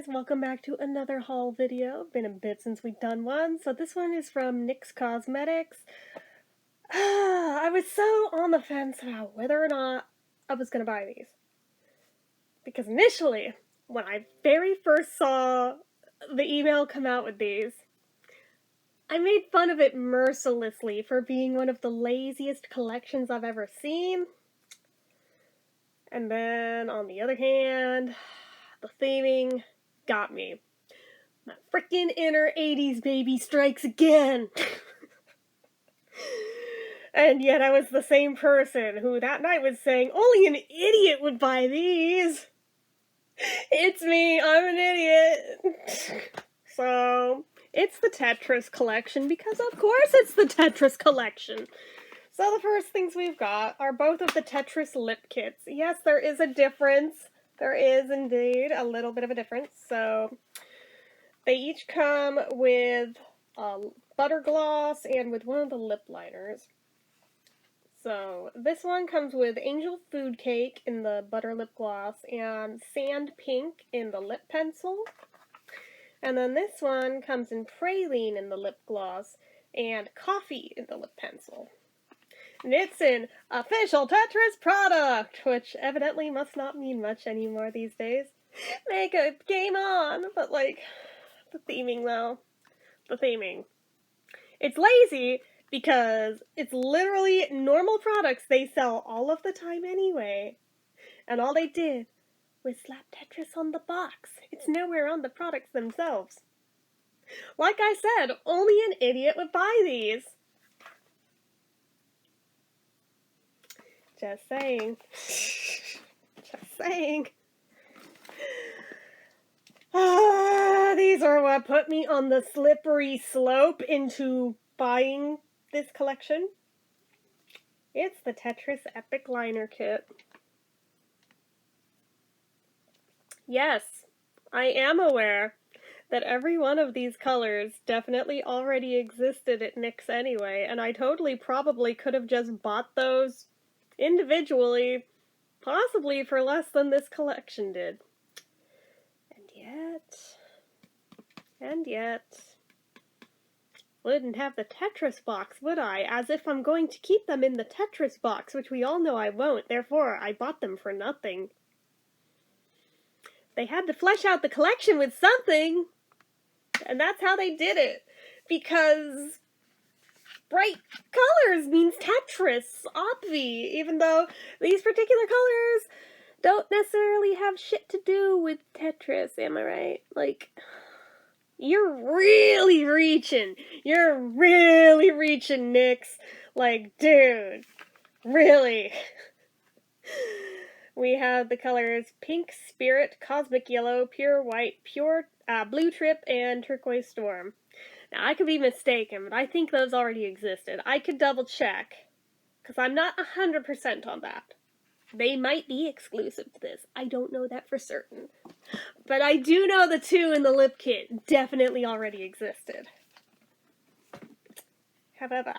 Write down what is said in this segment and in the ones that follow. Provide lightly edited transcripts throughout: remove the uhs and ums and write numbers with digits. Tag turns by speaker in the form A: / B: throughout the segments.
A: guys, welcome back to another haul video. Been a bit since we've done one, so this one is from NYX Cosmetics. I was so on the fence about whether or not I was gonna buy these. Because initially, when I very first saw the email come out with these, I made fun of it mercilessly for being one of the laziest collections I've ever seen. And then, on the other hand, the theming got me. My frickin' inner 80s baby strikes again! And yet I was the same person who that night was saying, only an idiot would buy these! It's me, I'm an idiot! So, it's the Tetris collection, because of course it's the Tetris collection! So the first things we've got are both of the Tetris lip kits. Yes, there is a difference. There is indeed a little bit of a difference. So they each come with butter gloss and with one of the lip liners. So this one comes with Angel Food Cake in the butter lip gloss and Sand Pink in the lip pencil. And then this one comes in Praline in the lip gloss and Coffee in the lip pencil. And it's an official Tetris product, which evidently must not mean much anymore these days. Makeup, game on! But like, the theming though. The theming. It's lazy because it's literally normal products they sell all of the time anyway. And all they did was slap Tetris on the box. It's nowhere on the products themselves. Like I said, only an idiot would buy these. Just saying. Just saying. These are what put me on the slippery slope into buying this collection. It's the Tetris Epic Liner Kit. Yes, I am aware that every one of these colors definitely already existed at NYX anyway, and I totally probably could have just bought those individually, possibly for less than this collection did. And yet, wouldn't have the Tetris box, would I? As if I'm going to keep them in the Tetris box, which we all know I won't, therefore I bought them for nothing. They had to flesh out the collection with something, and that's how they did it, because bright colors means Tetris, obvi, even though these particular colors don't necessarily have shit to do with Tetris, am I right? Like, you're really reaching. You're really reaching, NYX. Like, dude, really. We have the colors Pink Spirit, Cosmic Yellow, Pure White, Pure Blue Trip, and Turquoise Storm. Now, I could be mistaken, but I think those already existed. I could double check, because I'm not 100% on that. They might be exclusive to this. I don't know that for certain. But I do know the two in the lip kit definitely already existed. However,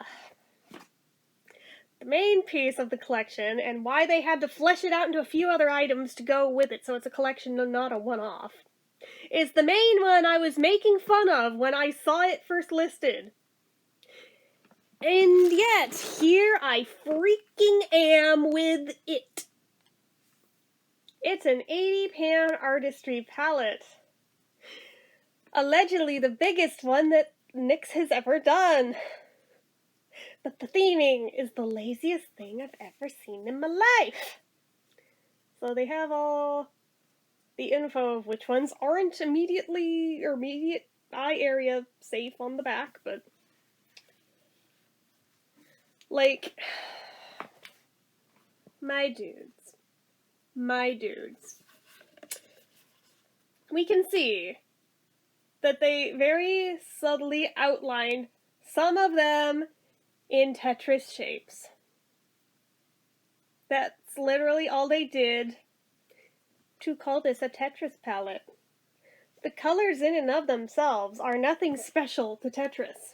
A: the main piece of the collection, and why they had to flesh it out into a few other items to go with it so it's a collection and not a one-off, is the main one I was making fun of when I saw it first listed. And yet, here I freaking am with it. It's an 80-pan artistry palette. Allegedly the biggest one that NYX has ever done. But the theming is the laziest thing I've ever seen in my life. So they have all the info of which ones aren't immediate eye area safe on the back, but like, my dudes, we can see that they very subtly outlined some of them in Tetris shapes. That's literally all they did to call this a Tetris palette. The colors in and of themselves are nothing special to Tetris.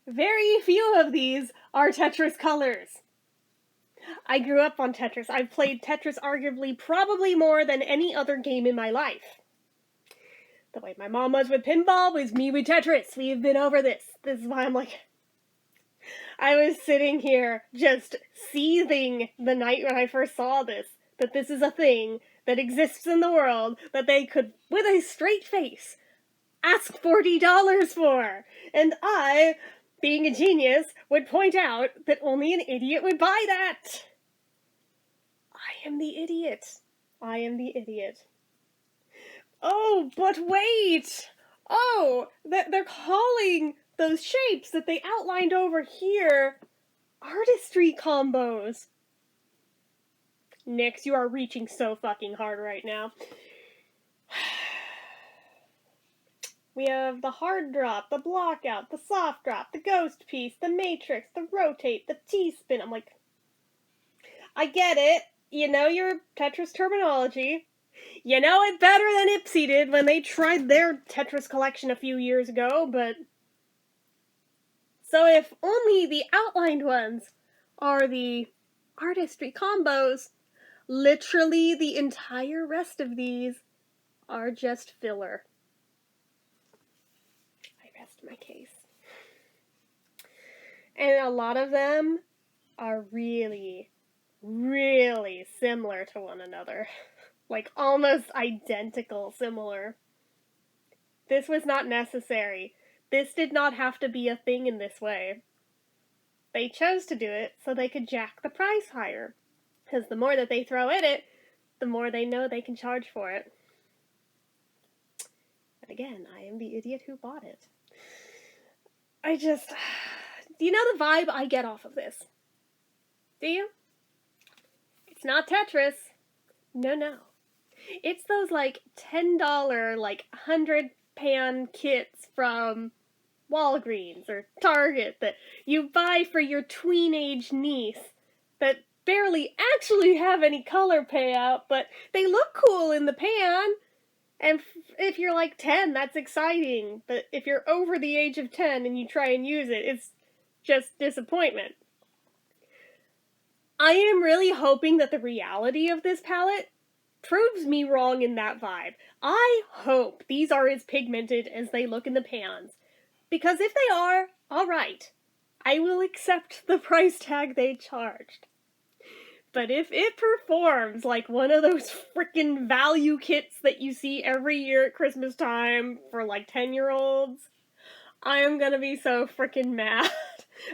A: Very few of these are Tetris colors. I grew up on Tetris. I've played Tetris arguably probably more than any other game in my life. The way my mom was with pinball was me with Tetris. We've been over this. This is why I'm like... I was sitting here just seething the night when I first saw this, that this is a thing that exists in the world that they could, with a straight face, ask $40 for. And I, being a genius, would point out that only an idiot would buy that. I am the idiot. I am the idiot. Oh, but wait! Oh, they're calling those shapes that they outlined over here artistry combos. NYX, you are reaching so fucking hard right now. We have the hard drop, the block out, the soft drop, the ghost piece, the matrix, the rotate, the T-spin. I'm like, I get it. You know your Tetris terminology. You know it better than Ipsy did when they tried their Tetris collection a few years ago, but... So if only the outlined ones are the artistry combos, literally the entire rest of these are just filler. I rest my case. And a lot of them are really, really similar to one another. Like, almost identical similar. This was not necessary. This did not have to be a thing in this way. They chose to do it so they could jack the price higher. Because the more that they throw in it, the more they know they can charge for it. But again, I am the idiot who bought it. Do you know the vibe I get off of this? Do you? It's not Tetris. No. It's those, like, $10, like, 100-pan kits from Walgreens or Target that you buy for your tween-age niece that barely actually have any color payout, but they look cool in the pan. And if you're like 10, that's exciting. But if you're over the age of 10 and you try and use it, it's just disappointment. I am really hoping that the reality of this palette proves me wrong in that vibe. I hope these are as pigmented as they look in the pans. Because if they are, alright. I will accept the price tag they charged. But if it performs like one of those frickin' value kits that you see every year at Christmas time for like 10-year-olds, I am gonna be so frickin' mad.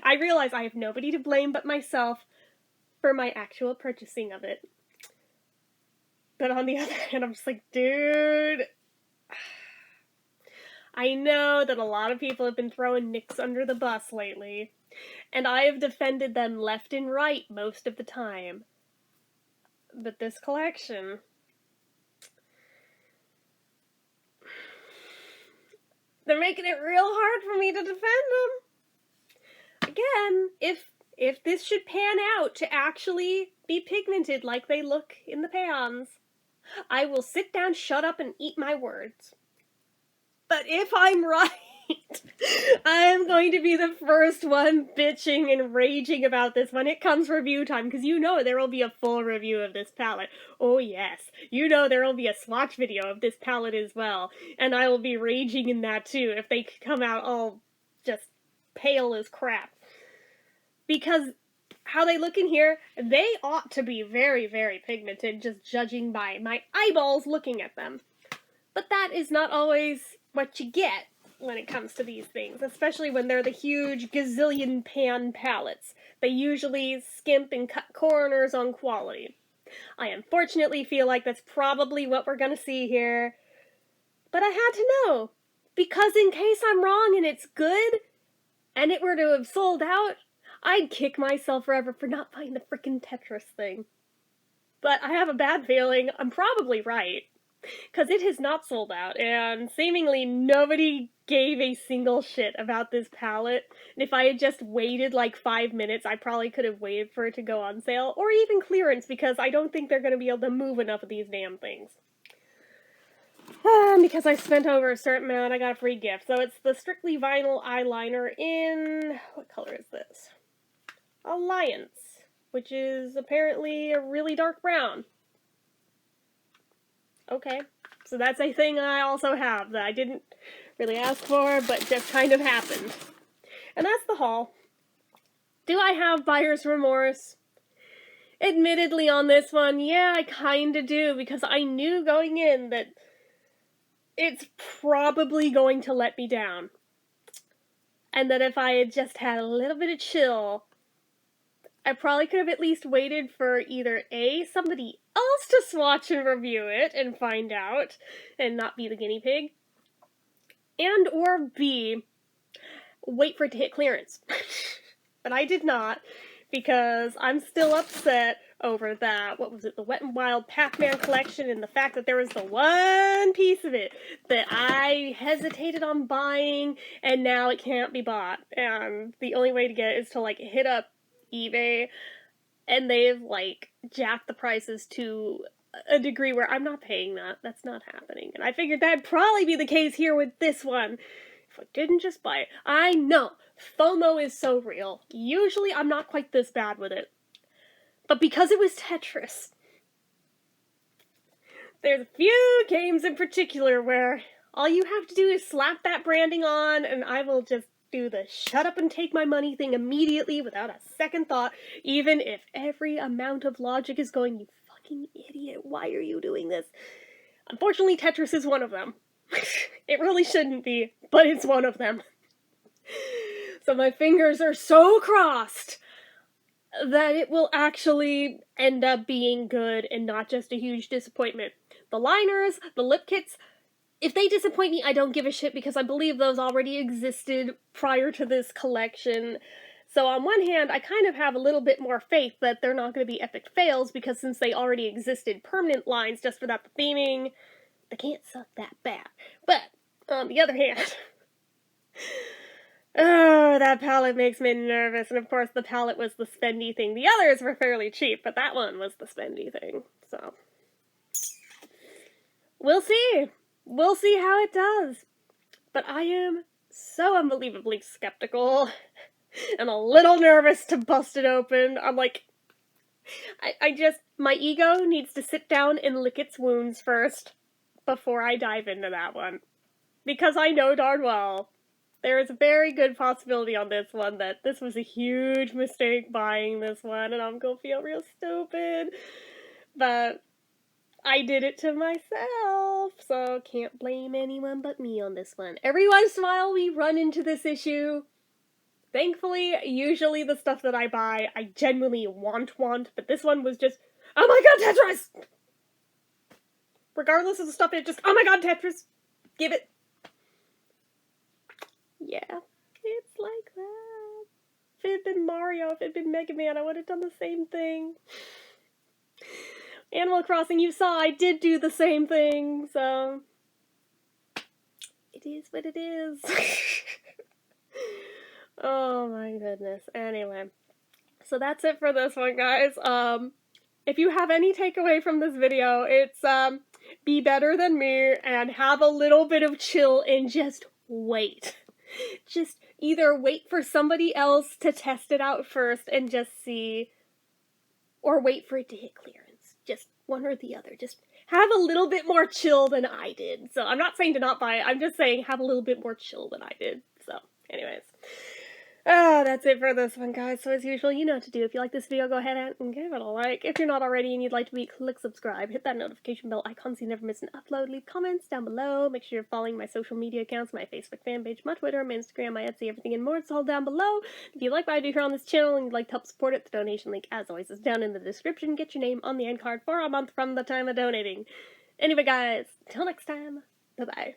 A: I realize I have nobody to blame but myself for my actual purchasing of it. But on the other hand, I'm just like, dude, I know that a lot of people have been throwing NYX under the bus lately, and I have defended them left and right most of the time. But this collection... they're making it real hard for me to defend them. Again, if this should pan out to actually be pigmented like they look in the pans, I will sit down, shut up, and eat my words. But if I'm right, I am going to be the first one bitching and raging about this when it comes review time, because you know there will be a full review of this palette. Oh yes, you know there will be a swatch video of this palette as well, and I will be raging in that too if they come out all just pale as crap. Because how they look in here, they ought to be very, very pigmented, just judging by my eyeballs looking at them. But that is not always what you get when it comes to these things, especially when they're the huge gazillion pan palettes. They usually skimp and cut corners on quality. I unfortunately feel like that's probably what we're gonna see here. But I had to know, because in case I'm wrong and it's good, and it were to have sold out, I'd kick myself forever for not buying the frickin' Tetris thing. But I have a bad feeling I'm probably right, because it has not sold out, and seemingly nobody gave a single shit about this palette. And if I had just waited like 5 minutes, I probably could have waited for it to go on sale, or even clearance, because I don't think they're going to be able to move enough of these damn things. Because I spent over a certain amount, I got a free gift. So it's the Strictly Vinyl Eyeliner in... what color is this? Alliance, which is apparently a really dark brown. Okay, So that's a thing I also have that I didn't really ask for, but just kind of happened. And that's the haul. Do I have buyer's remorse? Admittedly on this one, yeah, I kinda do, because I knew going in that it's probably going to let me down. And that if I had just had a little bit of chill, I probably could have at least waited for either A, somebody else to swatch and review it and find out, and not be the guinea pig, and or B, wait for it to hit clearance. But I did not, because I'm still upset over that, what was it, the Wet n Wild Pac-Man collection, and the fact that there was the one piece of it that I hesitated on buying, and now it can't be bought. And the only way to get it is to, like, hit up eBay, and they've, like, jacked the prices to a degree where I'm not paying that. That's not happening. And I figured that'd probably be the case here with this one, if I didn't just buy it. I know, FOMO is so real. Usually I'm not quite this bad with it. But because it was Tetris, there's a few games in particular where all you have to do is slap that branding on, and I will just do the shut up and take my money thing immediately without a second thought, even if every amount of logic is going, you fucking idiot, why are you doing this? Unfortunately, Tetris is one of them. It really shouldn't be, but it's one of them. So my fingers are so crossed that it will actually end up being good and not just a huge disappointment. The liners, the lip kits, if they disappoint me, I don't give a shit, because I believe those already existed prior to this collection. So on one hand, I kind of have a little bit more faith that they're not going to be epic fails, because since they already existed permanent lines just without the theming, they can't suck that bad. But, on the other hand, oh, that palette makes me nervous, and of course the palette was the spendy thing. The others were fairly cheap, but that one was the spendy thing, so. We'll see. We'll see how it does. But I am so unbelievably skeptical, and a little nervous to bust it open. I'm like, my ego needs to sit down and lick its wounds first before I dive into that one. Because I know darn well there is a very good possibility on this one that this was a huge mistake buying this one, and I'm gonna feel real stupid. But I did it to myself, so can't blame anyone but me on this one. Every once in a while we run into this issue. Thankfully, usually the stuff that I buy, I genuinely want, but this one was just, oh my god, Tetris! Regardless of the stuff, it just, oh my god, Tetris! Give it. Yeah, it's like that. If it had been Mario, if it had been Mega Man, I would have done the same thing. Animal Crossing, you saw I did do the same thing, so it is what it is. Oh my goodness. Anyway, so that's it for this one, guys. If you have any takeaway from this video, it's be better than me and have a little bit of chill and just wait. Just either wait for somebody else to test it out first and just see, or wait for it to hit clearance. Just one or the other. Just have a little bit more chill than I did. So I'm not saying to not buy it, I'm just saying have a little bit more chill than I did. So anyways. That's it for this one, guys. So as usual, you know what to do. If you like this video, go ahead and give it a like. If you're not already and you'd like to be, click subscribe. Hit that notification bell icon so you never miss an upload. Leave comments down below. Make sure you're following my social media accounts, my Facebook fan page, my Twitter, my Instagram, my Etsy, everything and more. It's all down below. If you like what I do here on this channel and you'd like to help support it, the donation link, as always, is down in the description. Get your name on the end card for a month from the time of donating. Anyway, guys, till next time, bye-bye.